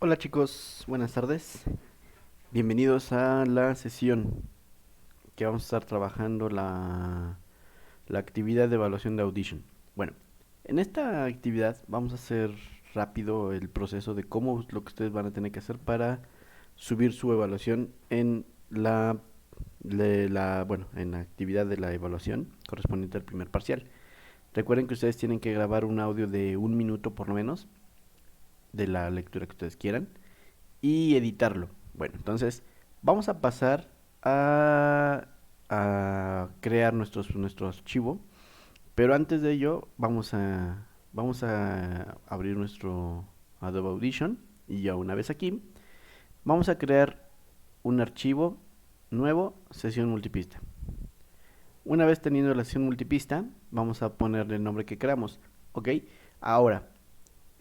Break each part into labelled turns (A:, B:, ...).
A: Hola chicos, buenas tardes. Bienvenidos a la sesión que vamos a estar trabajando la actividad de evaluación de Audition. Bueno, en esta actividad vamos a hacer rápido el proceso de cómo es lo que ustedes van a tener que hacer para subir su evaluación en en la actividad de la evaluación correspondiente al primer parcial. Recuerden que ustedes tienen que grabar un audio de 1 minuto por lo menos de la lectura que ustedes quieran y editarlo. Bueno, entonces vamos a pasar a, a crear nuestro archivo, pero antes de ello vamos a abrir nuestro Adobe Audition y ya una vez aquí vamos a crear un archivo nuevo, sesión multipista. Una vez teniendo la sesión multipista, vamos a ponerle el nombre que queramos. Ok, ahora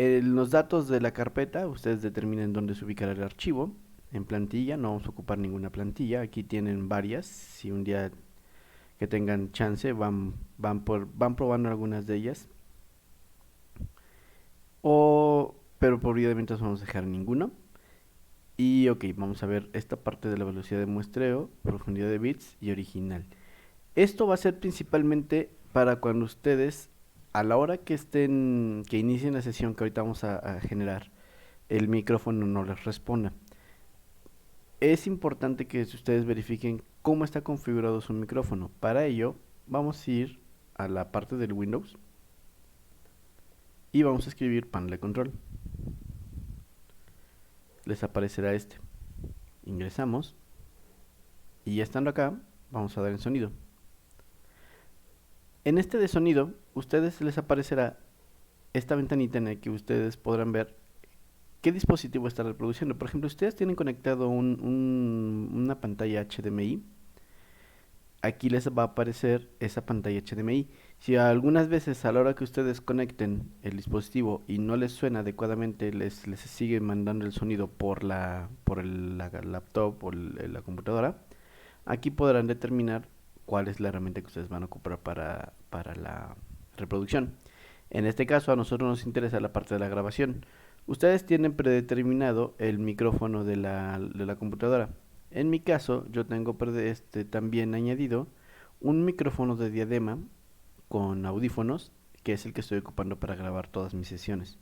A: en los datos de la carpeta, ustedes determinen dónde se ubicará el archivo. En plantilla, no vamos a ocupar ninguna plantilla. Aquí tienen varias. Si un día que tengan chance, van probando algunas de ellas. Pero por vida de mientras vamos a dejar ninguno. Y ok, vamos a ver esta parte de la velocidad de muestreo, profundidad de bits y original. Esto va a ser principalmente para cuando ustedes, a la hora que inicien la sesión que ahorita vamos a generar, el micrófono no les responda. Es importante que ustedes verifiquen cómo está configurado su micrófono. Para ello, vamos a ir a la parte del Windows y vamos a escribir panel de control. Les aparecerá este. Ingresamos y ya estando acá, vamos a dar en sonido. En este de sonido, ustedes les aparecerá esta ventanita en la que ustedes podrán ver qué dispositivo está reproduciendo. Por ejemplo, ustedes tienen conectado una pantalla HDMI. Aquí les va a aparecer esa pantalla HDMI. Si algunas veces a la hora que ustedes conecten el dispositivo y no les suena adecuadamente, les sigue mandando el sonido por la laptop o la computadora, aquí podrán determinar cuál es la herramienta que ustedes van a ocupar para la reproducción. En este caso a nosotros nos interesa la parte de la grabación. Ustedes tienen predeterminado el micrófono de la computadora. En mi caso, yo tengo también añadido un micrófono de diadema con audífonos, que es el que estoy ocupando para grabar todas mis sesiones.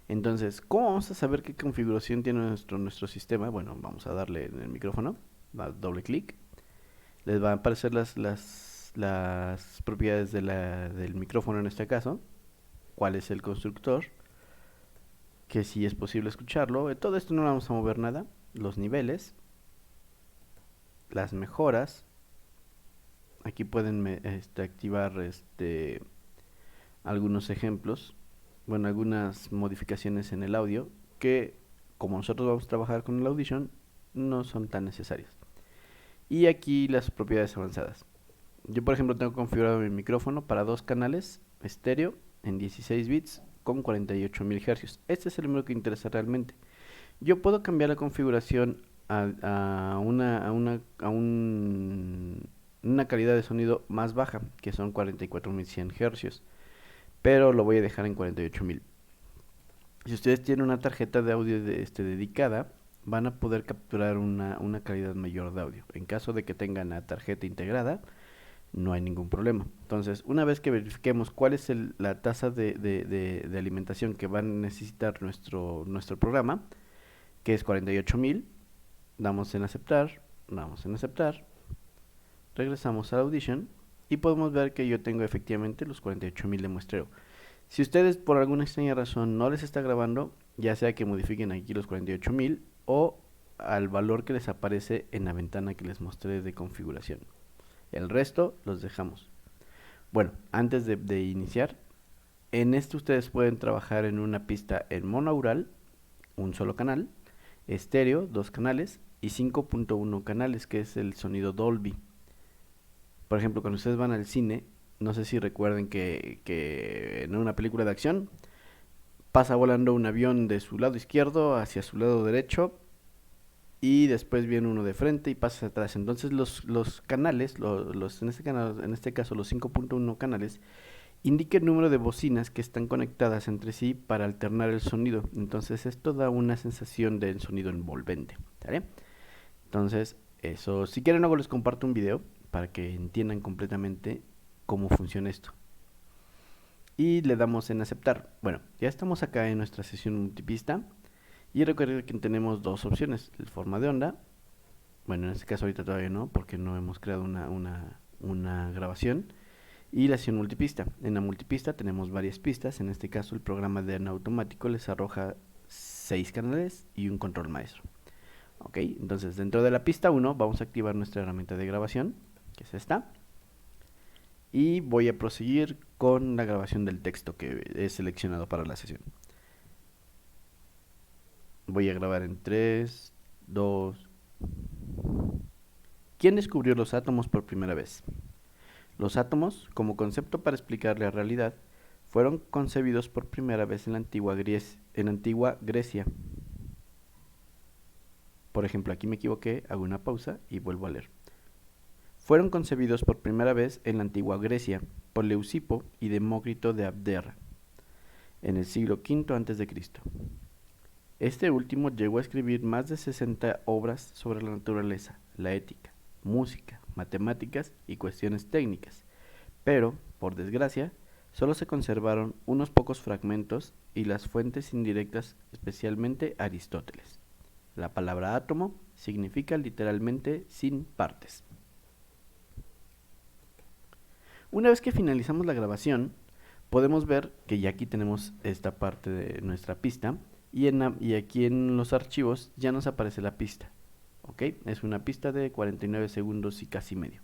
A: Entonces, ¿cómo vamos a saber qué configuración tiene nuestro sistema? Bueno, vamos a darle en el micrófono, doble clic, les van a aparecer las propiedades del micrófono en este caso, cuál es el constructor, que si es posible escucharlo. Todo esto no le vamos a mover nada, los niveles, las mejoras. Aquí pueden activar algunos ejemplos, bueno, algunas modificaciones en el audio que, como nosotros vamos a trabajar con el Audition, no son tan necesarias. Y aquí las propiedades avanzadas. Yo, por ejemplo, tengo configurado mi micrófono para 2 canales estéreo en 16 bits con 48.000 Hz. Este es el número que interesa realmente. Yo puedo cambiar la configuración una calidad de sonido más baja, que son 44.100 Hz, pero lo voy a dejar en 48.000. Si ustedes tienen una tarjeta de audio dedicada, van a poder capturar una calidad mayor de audio. En caso de que tengan la tarjeta integrada, no hay ningún problema. Entonces, una vez que verifiquemos cuál es la tasa de alimentación que va a necesitar nuestro programa, que es 48.000, damos en aceptar, regresamos a Audition y podemos ver que yo tengo efectivamente los 48.000 de muestreo. Si ustedes por alguna extraña razón no les está grabando, ya sea que modifiquen aquí los 48.000 o al valor que les aparece en la ventana que les mostré de configuración. El resto los dejamos. Bueno, antes de iniciar, en esto ustedes pueden trabajar en una pista en monaural, un solo canal, estéreo, 2 canales y 5.1 canales, que es el sonido Dolby. Por ejemplo, cuando ustedes van al cine, no sé si recuerden que en una película de acción pasa volando un avión de su lado izquierdo hacia su lado derecho y después viene uno de frente y pasa hacia atrás. Entonces los canales, en este caso los 5.1 canales, indica el número de bocinas que están conectadas entre sí para alternar el sonido. Entonces esto da una sensación de sonido envolvente, ¿sale? Entonces, eso, si quieren luego les comparto un video para que entiendan completamente cómo funciona esto. Y le damos en aceptar. Bueno, ya estamos acá en nuestra sesión multipista. Y recuerden que tenemos dos opciones, el forma de onda. Bueno, en este caso ahorita todavía no, porque no hemos creado una grabación. Y la sesión multipista. En la multipista tenemos varias pistas. En este caso el programa de en automático les arroja 6 canales y un control maestro. Ok, entonces dentro de la pista 1 vamos a activar nuestra herramienta de grabación, que es esta. Y voy a proseguir con la grabación del texto que he seleccionado para la sesión. Voy a grabar en 3, 2. ¿Quién descubrió los átomos por primera vez? Los átomos, como concepto para explicar la realidad, fueron concebidos por primera vez en la antigua Grecia. Por ejemplo, aquí me equivoqué, hago una pausa y vuelvo a leer. Fueron concebidos por primera vez en la antigua Grecia por Leucipo y Demócrito de Abdera, en el siglo V a.C. Este último llegó a escribir más de 60 obras sobre la naturaleza, la ética, música, matemáticas y cuestiones técnicas, pero, por desgracia, solo se conservaron unos pocos fragmentos y las fuentes indirectas, especialmente Aristóteles. La palabra átomo significa literalmente sin partes. Una vez que finalizamos la grabación, podemos ver que ya aquí tenemos esta parte de nuestra pista y aquí en los archivos ya nos aparece la pista. ¿Ok? Es una pista de 49 segundos y casi medio.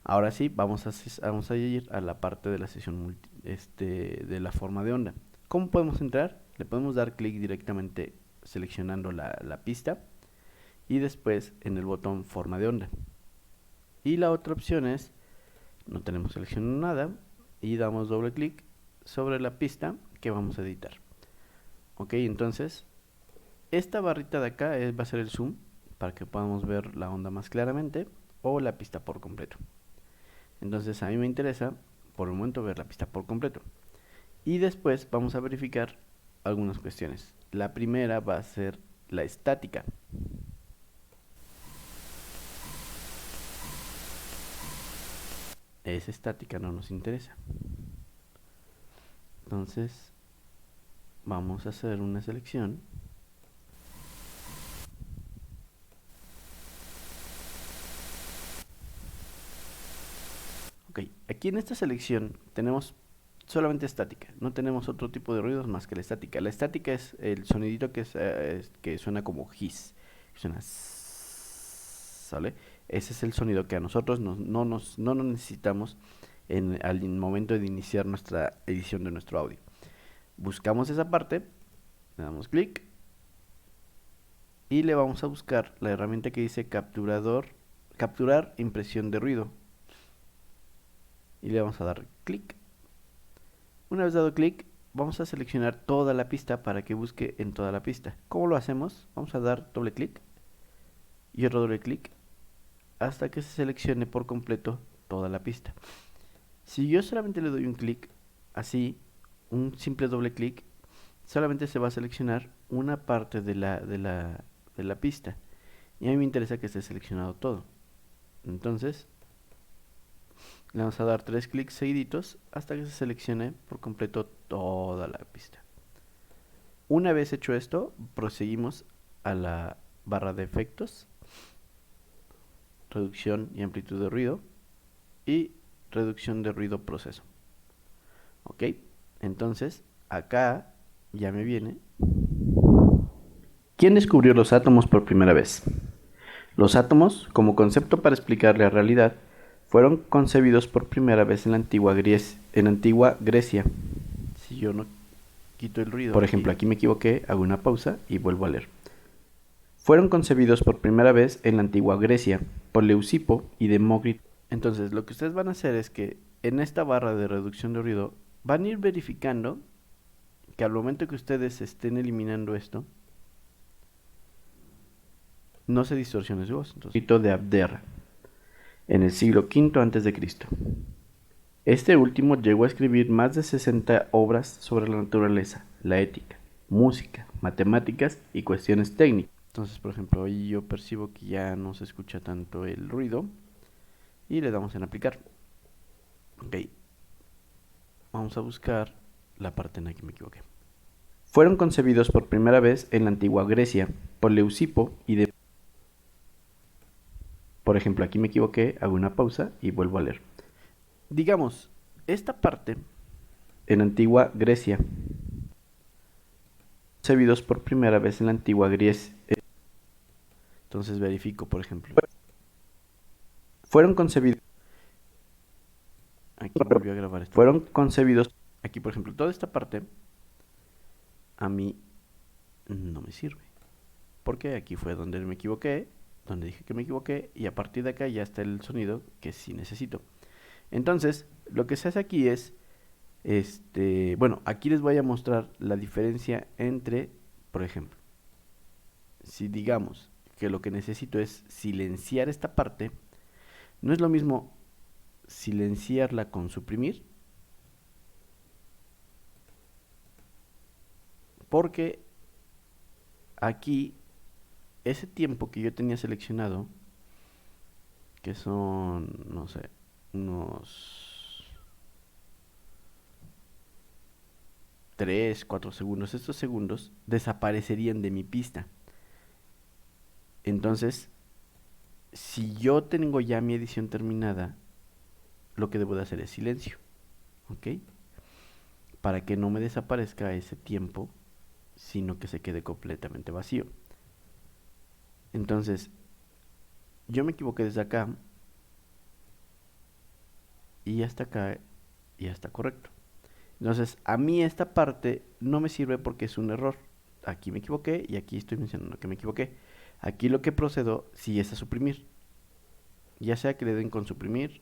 A: Ahora sí, vamos a ir a la parte de la sesión de la forma de onda. ¿Cómo podemos entrar? Le podemos dar clic directamente seleccionando la pista y después en el botón forma de onda. Y la otra opción es, no tenemos seleccionado nada y damos doble clic sobre la pista que vamos a editar. Ok, entonces esta barrita de acá va a ser el zoom para que podamos ver la onda más claramente o la pista por completo. Entonces a mí me interesa por el momento ver la pista por completo. Y después vamos a verificar algunas cuestiones. La primera va a ser la estática. Esa estática no nos interesa. Entonces vamos a hacer una selección. Ok, aquí en esta selección tenemos solamente estática, no tenemos otro tipo de ruidos más que la estática. La estática es el sonidito que suena como hiss, suena ¿sale? Ese es el sonido que a nosotros no nos necesitamos al momento de iniciar nuestra edición de nuestro audio. Buscamos esa parte, le damos clic y le vamos a buscar la herramienta que dice capturar impresión de ruido. Y le vamos a dar clic. Una vez dado clic, vamos a seleccionar toda la pista para que busque en toda la pista. ¿Cómo lo hacemos? Vamos a dar doble clic y otro doble clic hasta que se seleccione por completo toda la pista. Si yo solamente le doy un clic, así, un simple doble clic, solamente se va a seleccionar una parte de la pista. Y a mí me interesa que esté seleccionado todo. Entonces, le vamos a dar 3 clics seguiditos hasta que se seleccione por completo toda la pista. Una vez hecho esto, proseguimos a la barra de efectos, reducción y amplitud de ruido y reducción de ruido proceso. Ok, entonces acá ya me viene. ¿Quién descubrió los átomos por primera vez? Los átomos, como concepto para explicar la realidad, fueron concebidos por primera vez en la antigua Grecia. Si yo no quito el ruido, por ejemplo, aquí me equivoqué, hago una pausa y vuelvo a leer. Fueron concebidos por primera vez en la antigua Grecia por Leucipo y Demócrito. Entonces, lo que ustedes van a hacer es que en esta barra de reducción de ruido van a ir verificando que al momento que ustedes estén eliminando esto, no se distorsione su voz. Entonces, de Abdera, en el siglo V a.C. Este último llegó a escribir más de 60 obras sobre la naturaleza, la ética, música, matemáticas y cuestiones técnicas. Entonces, por ejemplo, ahí yo percibo que ya no se escucha tanto el ruido y le damos en aplicar. Ok, vamos a buscar la parte en la que me equivoqué. Fueron concebidos por primera vez en la antigua Grecia por Leucipo y de... Por ejemplo, aquí me equivoqué, hago una pausa y vuelvo a leer. Digamos, esta parte en antigua Grecia, concebidos por primera vez en la antigua Grecia. Entonces verifico, por ejemplo. Fueron concebidos... Aquí volvió a grabar esto. Fueron concebidos... Aquí, por ejemplo, toda esta parte a mí no me sirve. Porque aquí fue donde me equivoqué, donde dije que me equivoqué, y a partir de acá ya está el sonido que sí necesito. Entonces, lo que se hace aquí es, bueno, aquí les voy a mostrar la diferencia entre, por ejemplo, si digamos que lo que necesito es silenciar esta parte, no es lo mismo silenciarla con suprimir, porque aquí ese tiempo que yo tenía seleccionado, que son, no sé, unos 3 4 segundos, estos segundos desaparecerían de mi pista. Entonces, si yo tengo ya mi edición terminada, lo que debo de hacer es silencio, ¿ok? Para que no me desaparezca ese tiempo, sino que se quede completamente vacío. Entonces, yo me equivoqué desde acá y hasta acá ya está correcto. Entonces, a mí esta parte no me sirve porque es un error. Aquí me equivoqué y aquí estoy mencionando que me equivoqué. Aquí lo que procedo sí es a suprimir. Ya sea que le den con suprimir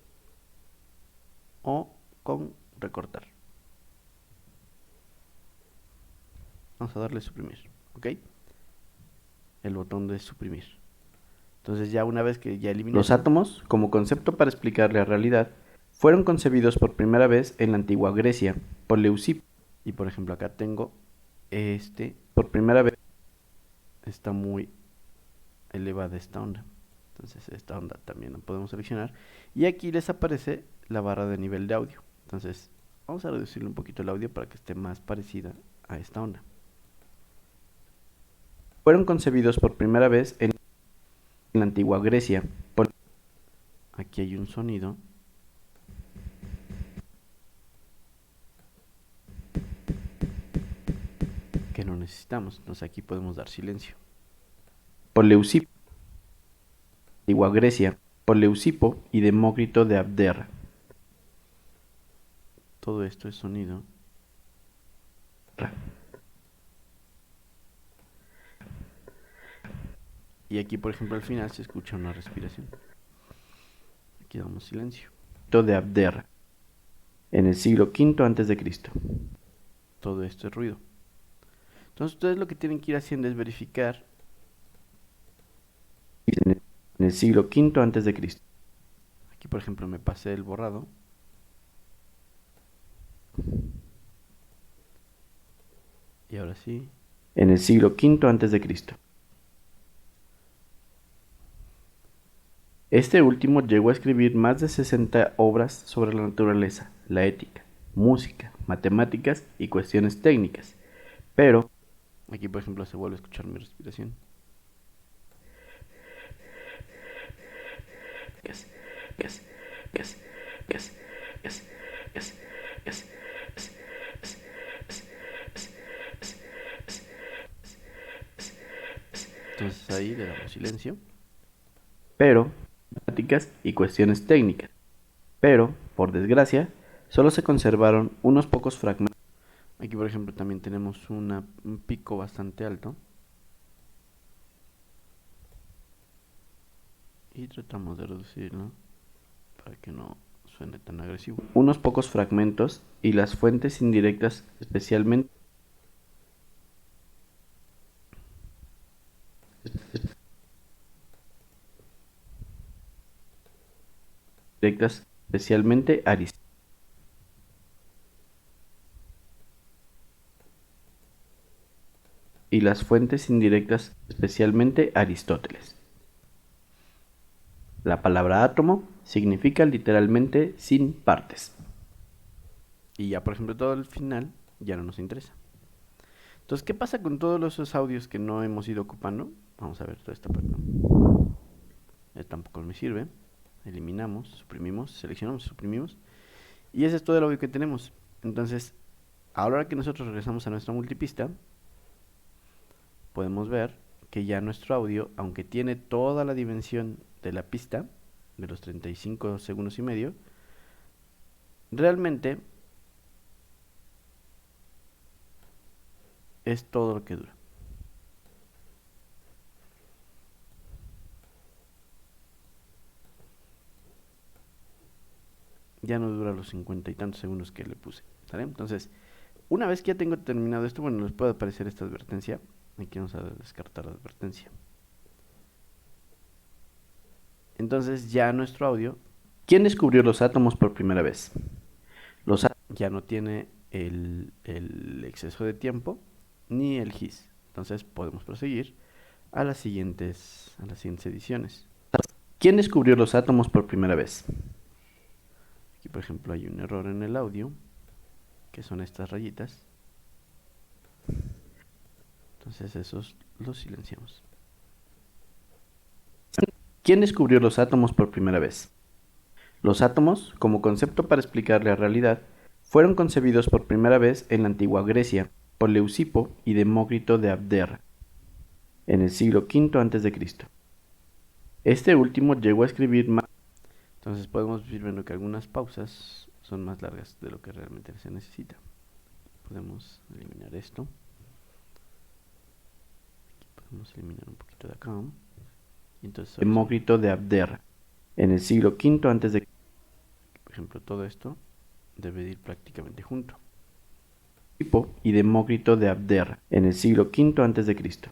A: o con recortar. Vamos a darle suprimir, ¿ok? El botón de suprimir. Entonces ya una vez que ya eliminé... Los átomos, como concepto para explicar la realidad, fueron concebidos por primera vez en la antigua Grecia por Leucipo. Y por ejemplo acá tengo por primera vez está muy elevada esta onda. Entonces esta onda también la podemos seleccionar. Y aquí les aparece la barra de nivel de audio. Entonces vamos a reducirle un poquito el audio para que esté más parecida a esta onda. Fueron concebidos por primera vez en la antigua Grecia. Aquí hay un sonido que no necesitamos. Entonces aquí podemos dar silencio. Por Leucipo, antigua Grecia, por Leucipo y Demócrito de Abdera. Todo esto es sonido. Y aquí, por ejemplo, al final se escucha una respiración. Aquí damos silencio. De Abdera, en el siglo V antes de Cristo. Todo esto es ruido. Entonces ustedes lo que tienen que ir haciendo es verificar en el siglo V antes de Cristo. Aquí, por ejemplo, me pasé el borrado. Y ahora sí. En el siglo V antes de Cristo. Este último llegó a escribir más de 60 obras sobre la naturaleza, la ética, música, matemáticas y cuestiones técnicas. Pero, aquí por ejemplo se vuelve a escuchar mi respiración. Entonces ahí le damos silencio. Pero, matemáticas y cuestiones técnicas. Pero, por desgracia, solo se conservaron unos pocos fragmentos. Aquí, por ejemplo, también tenemos un pico bastante alto. Y tratamos de reducirlo para que no suene tan agresivo. Unos pocos fragmentos y las fuentes indirectas especialmente aristóteles. y las fuentes indirectas, especialmente Aristóteles. La palabra átomo significa literalmente sin partes. Y ya, por ejemplo, todo el final ya no nos interesa. Entonces, ¿qué pasa con todos esos audios que no hemos ido ocupando? Vamos a ver toda esta parte. Tampoco me sirve. Eliminamos, suprimimos, seleccionamos, suprimimos. Y ese es todo el audio que tenemos. Entonces, ahora que nosotros regresamos a nuestra multipista, podemos ver que ya nuestro audio, aunque tiene toda la dimensión de la pista, de los 35 segundos y medio, realmente es todo lo que dura. Ya no dura los 50 y tantos segundos que le puse, ¿sale? Entonces, una vez que ya tengo terminado esto, bueno, les puede aparecer esta advertencia. Aquí vamos a descartar la advertencia. Entonces ya nuestro audio, ¿quién descubrió los átomos por primera vez? Los átomos ya no tiene el exceso de tiempo ni el gis. Entonces podemos proseguir a las siguientes ediciones. ¿Quién descubrió los átomos por primera vez? Aquí, por ejemplo, hay un error en el audio, que son estas rayitas. Entonces esos los silenciamos. ¿Quién descubrió los átomos por primera vez? Los átomos, como concepto para explicar la realidad, fueron concebidos por primera vez en la antigua Grecia por Leucipo y Demócrito de Abdera, en el siglo V a.C. Este último llegó a escribir más. Entonces podemos ir viendo que algunas pausas son más largas de lo que realmente se necesita. Podemos eliminar esto. Aquí podemos eliminar un poquito de acá. Y entonces Demócrito de Abdera, en el siglo V a.C. Por ejemplo, todo esto debe ir prácticamente junto. Y Demócrito de Abdera, en el siglo V a.C.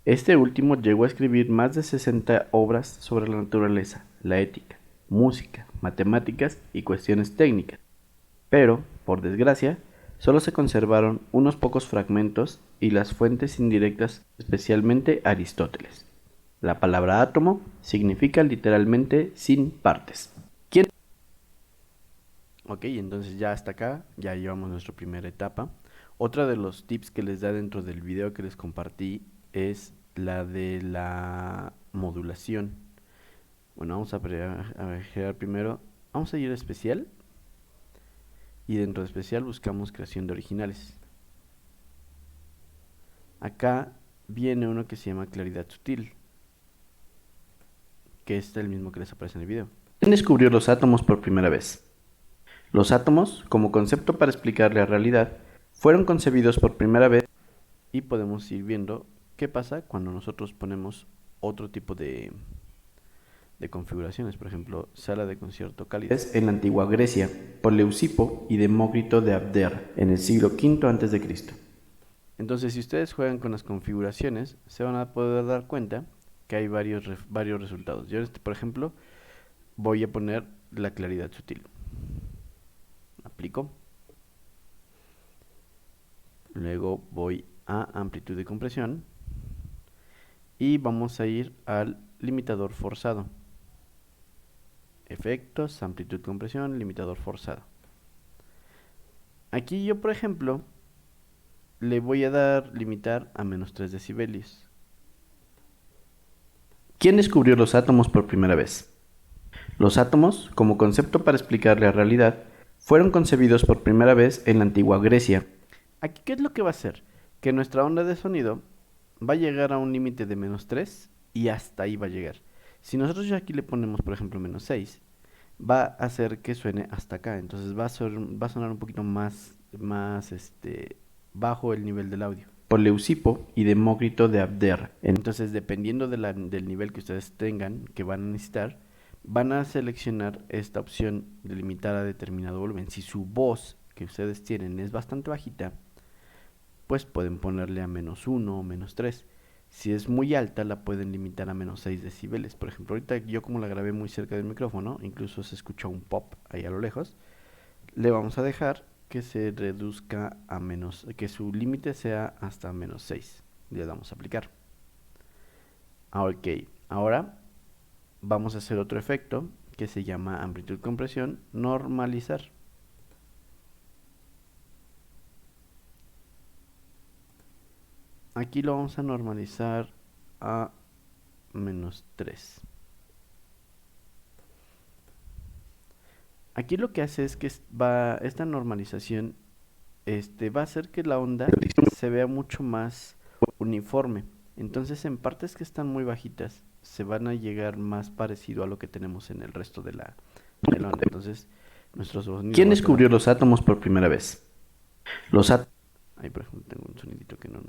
A: Este último llegó a escribir más de 60 obras sobre la naturaleza, la ética, música, matemáticas y cuestiones técnicas. Pero, por desgracia, solo se conservaron unos pocos fragmentos y las fuentes indirectas, especialmente Aristóteles. La palabra átomo significa literalmente sin partes. ¿Quién? Ok, entonces ya hasta acá, ya llevamos nuestra primera etapa. Otra de los tips que les da dentro del video que les compartí es la de la modulación. Bueno, vamos a crear primero, vamos a ir a especial y dentro de especial buscamos creación de originales. Acá viene uno que se llama claridad sutil, que es el mismo que les aparece en el video. ¿Quién descubrió los átomos por primera vez? Los átomos, como concepto para explicar la realidad, fueron concebidos por primera vez y podemos ir viendo qué pasa cuando nosotros ponemos otro tipo de configuraciones. Por ejemplo, sala de concierto cálida. En la antigua Grecia, por Leucipo y Demócrito de Abdera, en el siglo V a.C. Entonces, si ustedes juegan con las configuraciones, se van a poder dar cuenta que hay varios resultados. Yo, por ejemplo, voy a poner la claridad sutil. Aplico. Luego voy a amplitud de compresión y vamos a ir al limitador forzado. Efectos, amplitud de compresión, limitador forzado. Aquí yo, por ejemplo, le voy a dar limitar a menos 3 decibelios. ¿Quién descubrió los átomos por primera vez? Los átomos, como concepto para explicar la realidad, fueron concebidos por primera vez en la antigua Grecia. Aquí, ¿qué es lo que va a hacer? Que nuestra onda de sonido va a llegar a un límite de menos 3 y hasta ahí va a llegar. Si nosotros ya aquí le ponemos, por ejemplo, menos 6, va a hacer que suene hasta acá. Entonces va a sonar un poquito más bajo el nivel del audio. Por Leucipo y Demócrito de Abdera. Entonces, dependiendo del nivel que ustedes tengan, que van a necesitar, van a seleccionar esta opción de limitar a determinado volumen. Si su voz que ustedes tienen es bastante bajita, pues pueden ponerle a menos 1 o menos 3. Si es muy alta, la pueden limitar a menos 6 decibeles. Por ejemplo, ahorita yo como la grabé muy cerca del micrófono, incluso se escucha un pop ahí a lo lejos, le vamos a dejar que se reduzca a menos, que su límite sea hasta menos 6. Le damos a aplicar. Ok, ahora vamos a hacer otro efecto que se llama amplitud compresión normalizar. Aquí lo vamos a normalizar a -3. Aquí lo que hace es que esta normalización va a hacer que la onda se vea mucho más uniforme. Entonces, en partes que están muy bajitas, se van a llegar más parecido a lo que tenemos en el resto de la onda. Entonces, nuestro sonido
B: ¿Quién
A: va a
B: descubrió
A: quedar...
B: los átomos por primera vez? Los átomos.
A: Ahí, por ejemplo, tengo un sonidito que no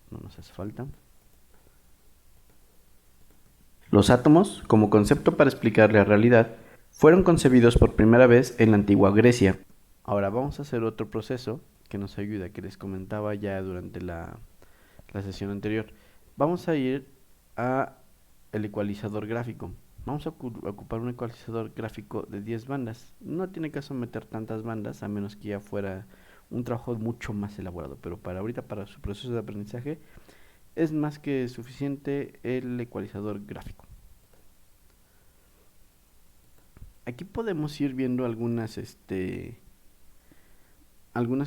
A: nos hace falta.
B: Los átomos, como concepto para explicar la realidad, fueron concebidos por primera vez en la antigua Grecia.
A: Ahora vamos a hacer otro proceso que nos ayuda, que les comentaba ya durante la sesión anterior. Vamos a ir a el ecualizador gráfico. Vamos a ocupar un ecualizador gráfico de 10 bandas. No tiene caso meter tantas bandas, a menos que ya fuera un trabajo mucho más elaborado. Pero para ahorita, para su proceso de aprendizaje, es más que suficiente el ecualizador gráfico. Aquí podemos ir viendo algunas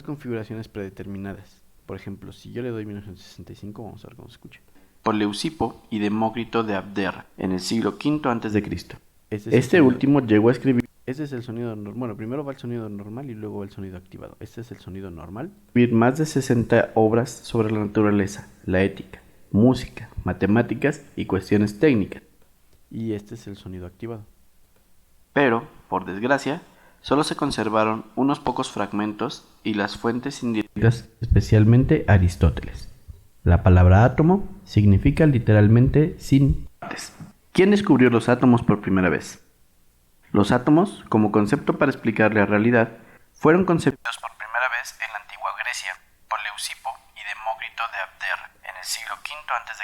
A: configuraciones predeterminadas. Por ejemplo, si yo le doy 1965, vamos a ver cómo se escucha.
B: Por Leucipo y Demócrito de Abdera, en el siglo V a.C.
A: Este
B: último llegó a escribir
A: Este es el sonido normal. Bueno, primero va el sonido normal y luego va el sonido activado. Este es el sonido normal.
B: más de 60 obras sobre la naturaleza, la ética, música, matemáticas y cuestiones técnicas.
A: Y este es el sonido activado.
B: Pero, por desgracia, solo se conservaron unos pocos fragmentos y las fuentes indirectas, especialmente Aristóteles. La palabra átomo significa literalmente sin partes. ¿Quién descubrió los átomos por primera vez? Los átomos, como concepto para explicar la realidad, fueron concebidos por primera vez en la antigua Grecia por Leucipo y Demócrito de Abdera en el siglo V a.C.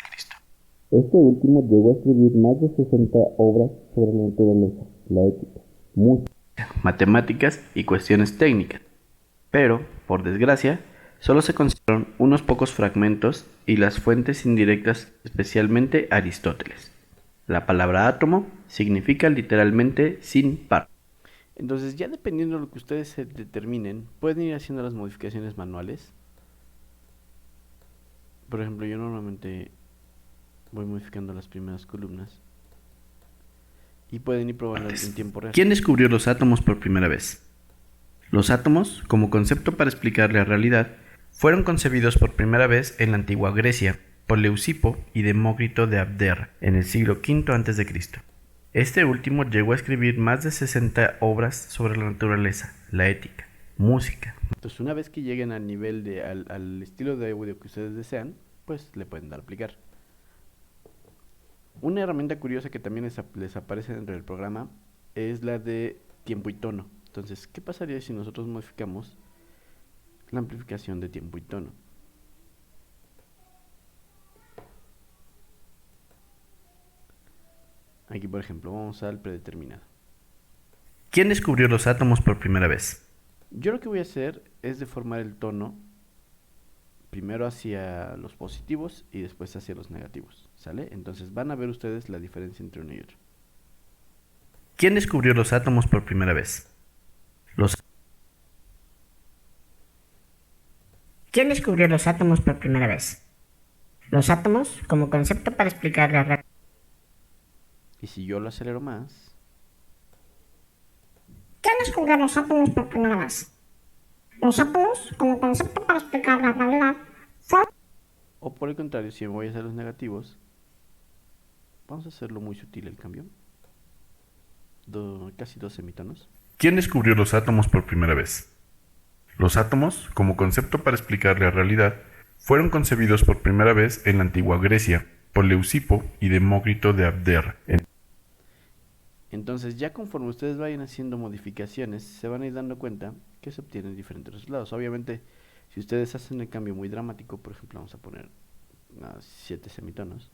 B: Este último llegó a escribir más de 60 obras sobre la naturaleza, la ética, música, matemáticas y cuestiones técnicas. Pero, por desgracia, solo se conservaron unos pocos fragmentos y las fuentes indirectas, especialmente Aristóteles. La palabra átomo significa literalmente sin par.
A: Entonces, ya dependiendo de lo que ustedes se determinen, pueden ir haciendo las modificaciones manuales. Por ejemplo, yo normalmente voy modificando las primeras columnas. Y pueden ir probando en tiempo real.
B: ¿Quién descubrió los átomos por primera vez? Los átomos, como concepto para explicar la realidad, fueron concebidos por primera vez en la antigua Grecia por Leucipo y Demócrito de Abdera en el siglo V a.C. Este último llegó a escribir más de 60 obras sobre la naturaleza, la ética, música.
A: Entonces, una vez que lleguen al nivel al estilo de audio que ustedes desean, pues le pueden dar a aplicar. Una herramienta curiosa que también les aparece dentro del programa es la de tiempo y tono. Entonces, ¿qué pasaría si nosotros modificamos la amplificación de tiempo y tono? Aquí, por ejemplo, vamos al predeterminado.
B: ¿Quién descubrió los átomos por primera vez?
A: Yo lo que voy a hacer es deformar el tono primero hacia los positivos y después hacia los negativos, ¿sale? Entonces van a ver ustedes la diferencia entre uno y otro.
B: ¿Quién descubrió los átomos por primera vez?
C: ¿Quién descubrió los átomos por primera vez? Los átomos, como concepto para explicar la realidad.
A: Y si yo lo acelero más,
C: ¿Quién descubrió los átomos por primera vez? Los átomos, como concepto para explicar la realidad,
A: o por el contrario, si me voy hacia los negativos, vamos a hacerlo muy sutil el cambio. Casi 2 semitonos.
B: ¿Quién descubrió los átomos por primera vez? Los átomos, como concepto para explicar la realidad, fueron concebidos por primera vez en la antigua Grecia por Leucipo y Demócrito de Abdera.
A: Entonces, ya conforme ustedes vayan haciendo modificaciones, se van a ir dando cuenta que se obtienen diferentes resultados. Obviamente, si ustedes hacen el cambio muy dramático, por ejemplo, vamos a poner 7 semitonos.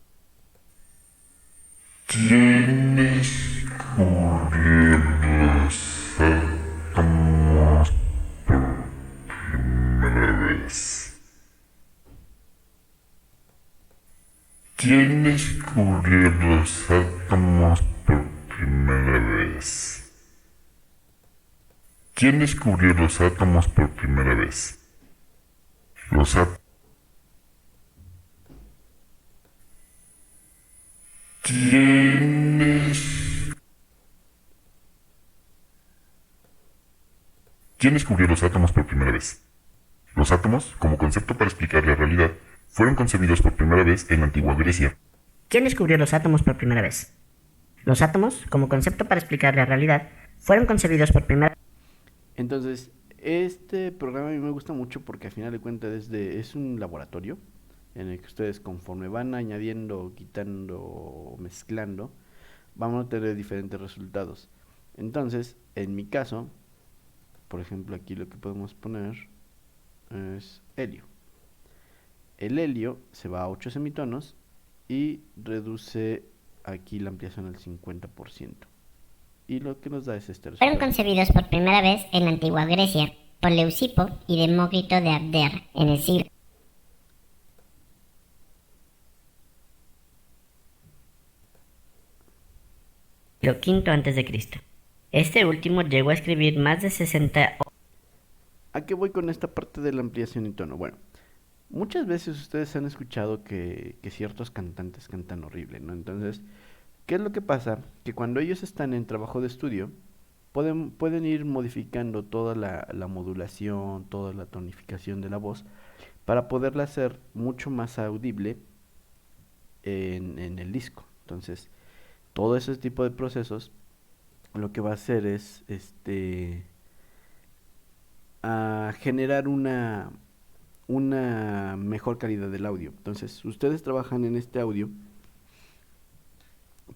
D: ¿Quién descubrió los átomos por primera vez? descubrió los átomos por primera vez? ¿Quién descubrió los átomos por primera vez? Los átomos. ¿Quién descubrió los átomos por primera vez? Los átomos, como concepto para explicar la realidad, fueron concebidos por primera vez en la antigua Grecia.
C: ¿Quién descubrió los átomos por primera vez? Los átomos, como concepto para explicar la realidad, fueron concebidos por primera vez.
A: Entonces, este programa a mí me gusta mucho porque al final de cuentas es un laboratorio en el que ustedes conforme van añadiendo, quitando, mezclando, vamos a tener diferentes resultados. Entonces, en mi caso, por ejemplo, aquí lo que podemos poner es helio. El helio se va a 8 semitonos y reduce aquí la ampliación al 50%. Y lo que nos da es este
C: Fueron
A: resultado.
C: concebidos por primera vez en la antigua Grecia por Leucipo y Demócrito de Abdera en el siglo V a.C. Este último llegó a escribir más de 60.
A: ¿A qué voy con esta parte de la ampliación y tono? Bueno, muchas veces ustedes han escuchado que ciertos cantantes cantan horrible, ¿no? Entonces, ¿qué es lo que pasa? Que cuando ellos están en trabajo de estudio, pueden ir modificando toda la modulación, toda la tonificación de la voz, para poderla hacer mucho más audible en el disco. Entonces, todo ese tipo de procesos, lo que va a hacer es, a generar una mejor calidad del audio. Entonces, ustedes trabajan en este audio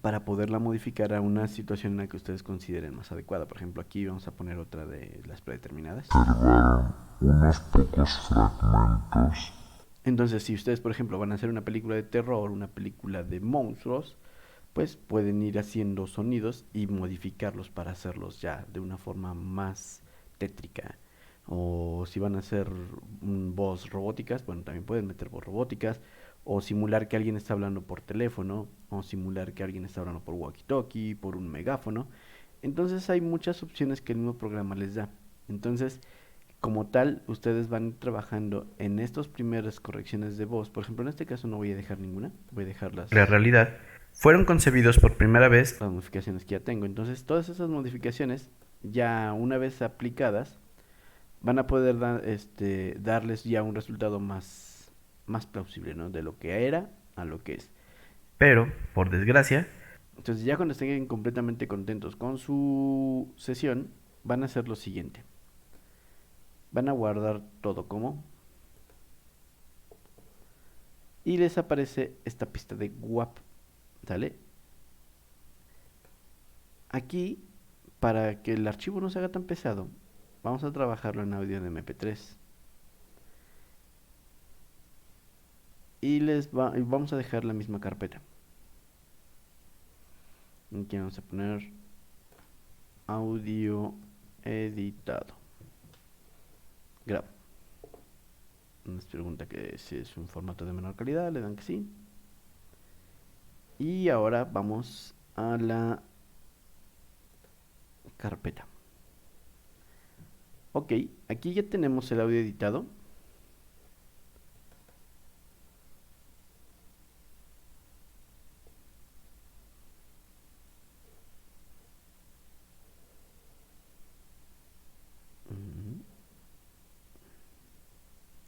A: para poderla modificar a una situación en la que ustedes consideren más adecuada. Por ejemplo, aquí vamos a poner otra de las predeterminadas.
D: Observaron unos pocos fragmentos.
A: Entonces, si ustedes, por ejemplo, van a hacer una película de terror, una película de monstruos, pues pueden ir haciendo sonidos y modificarlos para hacerlos ya de una forma más tétrica. O si van a hacer voz robóticas, bueno, también pueden meter voz robóticas. O simular que alguien está hablando por teléfono. O simular que alguien está hablando por walkie-talkie, por un megáfono. Entonces hay muchas opciones que el mismo programa les da. Entonces, como tal, ustedes van trabajando en estas primeras correcciones de voz. Por ejemplo, en este caso no voy a dejar ninguna. Voy a dejar
B: La realidad fueron concebidos por primera vez.
A: las modificaciones que ya tengo. Entonces, todas esas modificaciones, ya una vez aplicadas, van a poder darles ya un resultado más plausible, ¿no? De lo que era a lo que es.
B: Pero, por desgracia,
A: Entonces, ya cuando estén completamente contentos con su sesión, van a hacer lo siguiente. Van a guardar todo como. Y les aparece esta pista de WAP. ¿Sale? Aquí, para que el archivo no se haga tan pesado, vamos a trabajarlo en audio de MP3. Y vamos a dejar la misma carpeta. Aquí vamos a poner audio editado. Grabo. Nos pregunta que si es un formato de menor calidad, le dan que sí. Y ahora vamos a la carpeta. Ok, aquí ya tenemos el audio editado.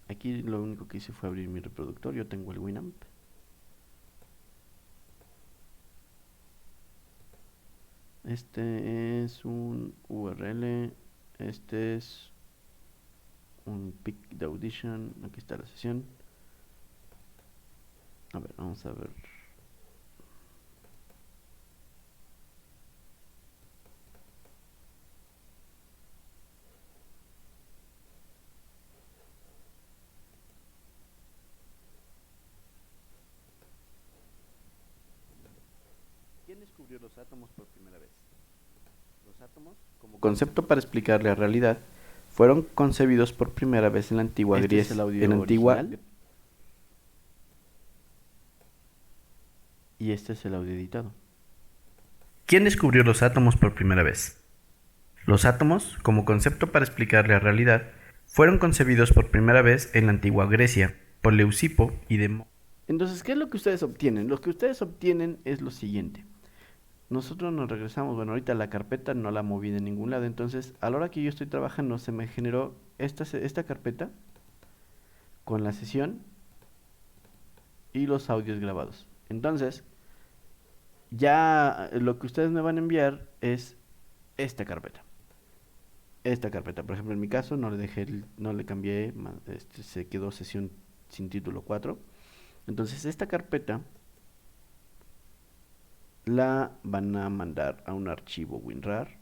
A: Aquí lo único que hice fue abrir mi reproductor. Yo tengo el Winamp. Este es un URL. Este es un pic de Audition. Aquí está la sesión. A ver, vamos a ver. ¿Quién descubrió los átomos por primera vez? Los átomos, como concepto para explicar la realidad, fueron concebidos por primera vez en la antigua Grecia. En la antigua y este es el audio editado.
B: ¿Quién descubrió los átomos por primera vez? Los átomos, como concepto para explicar la realidad, fueron concebidos por primera vez en la antigua Grecia por Leucipo y Demócrito.
A: Entonces, ¿qué es lo que ustedes obtienen? Lo que ustedes obtienen es lo siguiente. Nosotros nos regresamos, bueno, ahorita la carpeta no la moví de ningún lado, entonces a la hora que yo estoy trabajando se me generó esta carpeta con la sesión y los audios grabados. Entonces, ya lo que ustedes me van a enviar es esta carpeta. Esta carpeta, por ejemplo, en mi caso no le dejé, no le cambié, se quedó sesión sin título 4. Entonces, esta carpeta la van a mandar a un archivo WinRAR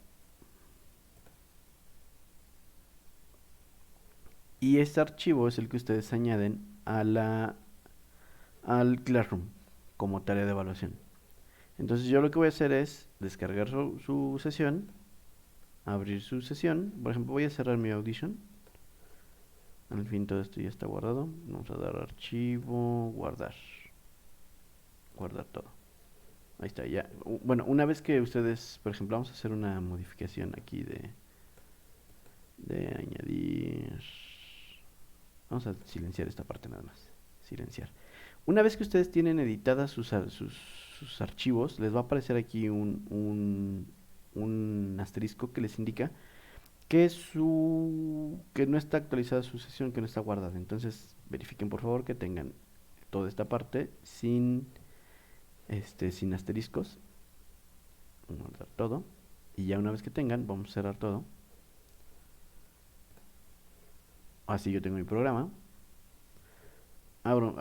A: y este archivo es el que ustedes añaden al Classroom como tarea de evaluación. Entonces yo lo que voy a hacer es descargar su sesión, abrir su sesión, por ejemplo voy a cerrar mi Audition. Al fin todo esto ya está guardado. Vamos a dar archivo, guardar todo. Ahí está, ya. Bueno, una vez que ustedes, por ejemplo, vamos a hacer una modificación aquí de añadir. Vamos a silenciar esta parte nada más. Silenciar. Una vez que ustedes tienen editadas sus archivos, les va a aparecer aquí un asterisco que les indica que no está actualizada su sesión, que no está guardada. Entonces, verifiquen por favor que tengan toda esta parte sin asteriscos. Vamos a guardar todo. Y ya una vez que tengan, vamos a cerrar todo. Así yo tengo mi programa.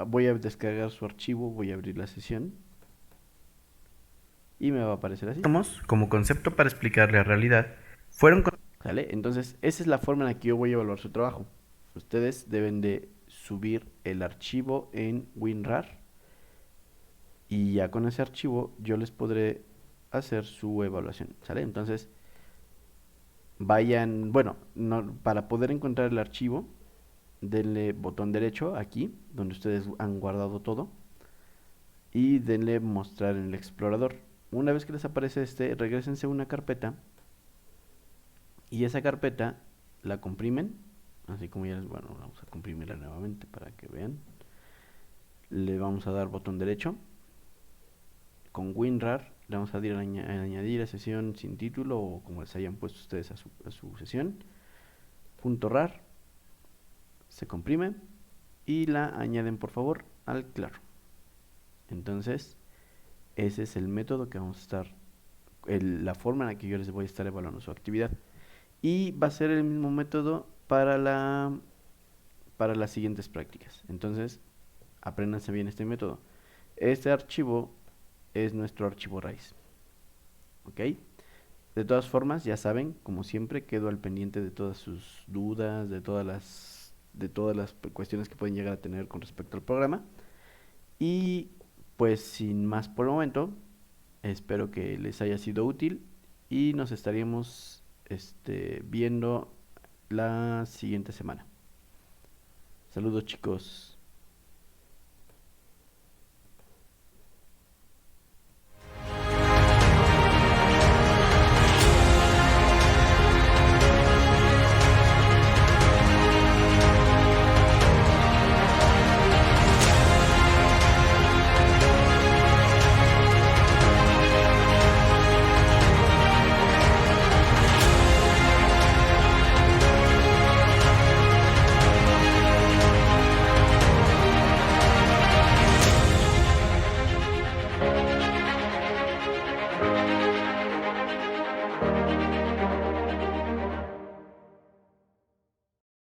A: Voy a descargar su archivo, voy a abrir la sesión. Y me va a aparecer así.
B: Como concepto para explicar la realidad, fueron
A: ¿Sale? Entonces, esa es la forma en la que yo voy a evaluar su trabajo. Ustedes deben de subir el archivo en WinRAR y ya con ese archivo yo les podré hacer su evaluación, ¿sale? Entonces, vayan, bueno, para poder encontrar el archivo, denle botón derecho aquí, donde ustedes han guardado todo, y denle mostrar en el explorador. Una vez que les aparece regrésense a una carpeta, y esa carpeta la comprimen, así como ya bueno, vamos a comprimirla nuevamente para que vean. Le vamos a dar botón derecho, con WinRAR, le vamos a añadir a sesión sin título, o como les hayan puesto ustedes a su sesión, .rar, se comprime y la añaden por favor al Claro. Entonces ese es el método que vamos a estar, la forma en la que yo les voy a estar evaluando su actividad, y va a ser el mismo método para las siguientes prácticas. Entonces apréndanse bien este método. Este archivo es nuestro archivo raíz, ¿ok? De todas formas, ya saben, como siempre, quedo al pendiente de todas sus dudas, de todas las cuestiones que pueden llegar a tener con respecto al programa. Y pues sin más por el momento, espero que les haya sido útil y nos estaríamos viendo la siguiente semana. Saludos, chicos.